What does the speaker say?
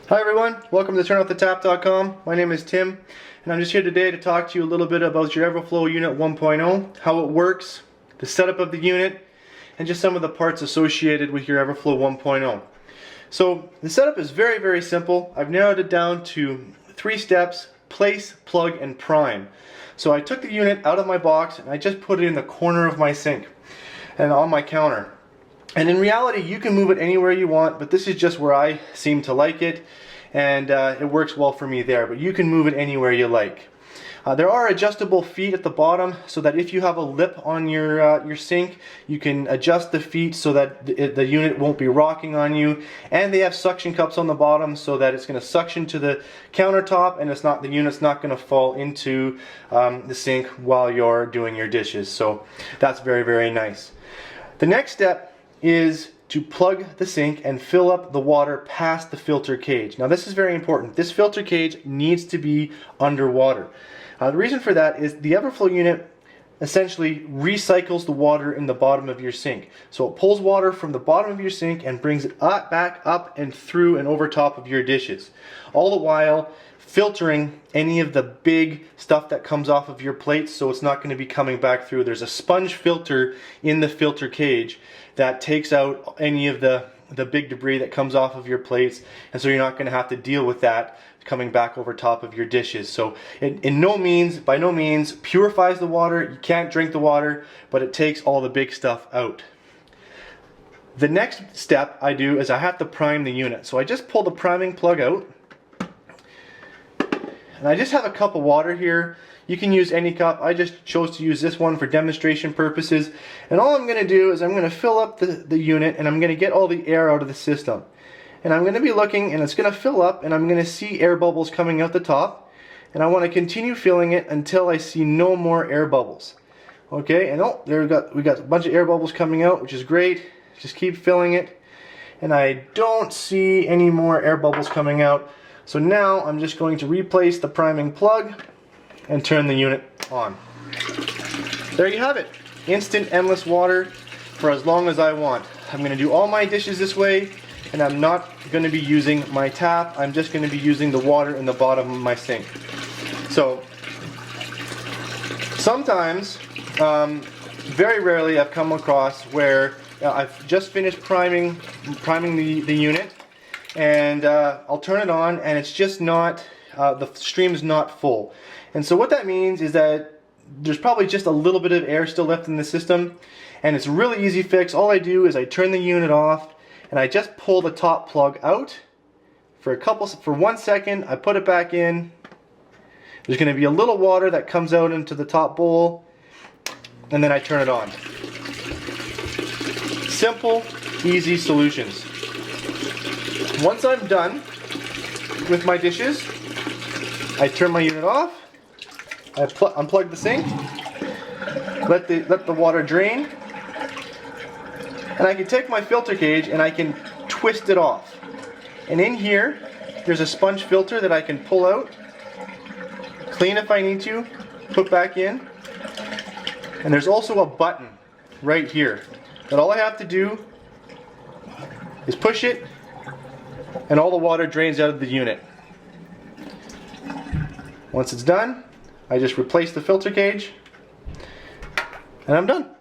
Hi everyone, welcome to turnouthetap.com. My name is Tim, and I'm just here today to talk to you a little bit about your Everflo Unit 1.0, how it works, the setup of the unit, and just some of the parts associated with your Everflo 1.0. So the setup is very simple. I've narrowed it down to 3 steps: place, plug, and prime. So I took the unit out of my box and I just put it in the corner of my sink and on my counter. And in reality, you can move it anywhere you want, but this is just where I seem to like it, and it works well for me there, but you can move it anywhere you like. There are adjustable feet at the bottom, so that if you have a lip on your sink, you can adjust the feet so that the unit won't be rocking on you. And they have suction cups on the bottom so that it's going to suction to the countertop, and the unit's not going to fall into the sink while you're doing your dishes. So that's very nice. The next step is to plug the sink and fill up the water past the filter cage. Now this is very important. This filter cage needs to be underwater. The reason for that is the Everflo unit essentially recycles the water in the bottom of your sink. So it pulls water from the bottom of your sink and brings it back up and through and over top of your dishes, all the while filtering any of the big stuff that comes off of your plates, so it's not going to be coming back through. There's a sponge filter in the filter cage that takes out any of the big debris that comes off of your plates, and so you're not going to have to deal with that coming back over top of your dishes. So it by no means purifies the water. You can't drink the water, but it takes all the big stuff out. The next step I do is I have to prime the unit. So I just pull the priming plug out, and I just have a cup of water here. You can use any cup. I just chose to use this one for demonstration purposes. And all I'm going to do is I'm going to fill up the unit, and I'm going to get all the air out of the system. And I'm going to be looking, and it's going to fill up, and I'm going to see air bubbles coming out the top. And I want to continue filling it until I see no more air bubbles. Okay, and oh, there we got a bunch of air bubbles coming out, which is great. Just keep filling it. And I don't see any more air bubbles coming out. So now I'm just going to replace the priming plug and turn the unit on. There you have it. Instant endless water for as long as I want. I'm going to do all my dishes this way, and I'm not going to be using my tap. I'm just going to be using the water in the bottom of my sink. So sometimes, very rarely, I've come across where I've just finished priming the unit, and I'll turn it on, and it's just not, the stream's not full. And so what that means is that there's probably just a little bit of air still left in the system, and it's a really easy fix. All I do is I turn the unit off, and I just pull the top plug out for 1 second. I put it back in. There's going to be a little water that comes out into the top bowl, and then I turn it on. Simple, easy solutions. Once I'm done with my dishes, I turn my unit off. I unplug the sink, let the water drain, and I can take my filter cage and I can twist it off. And in here, there's a sponge filter that I can pull out, clean if I need to, put back in. And there's also a button right here that all I have to do is push it, and all the water drains out of the unit. Once it's done, I just replace the filter cage, and I'm done.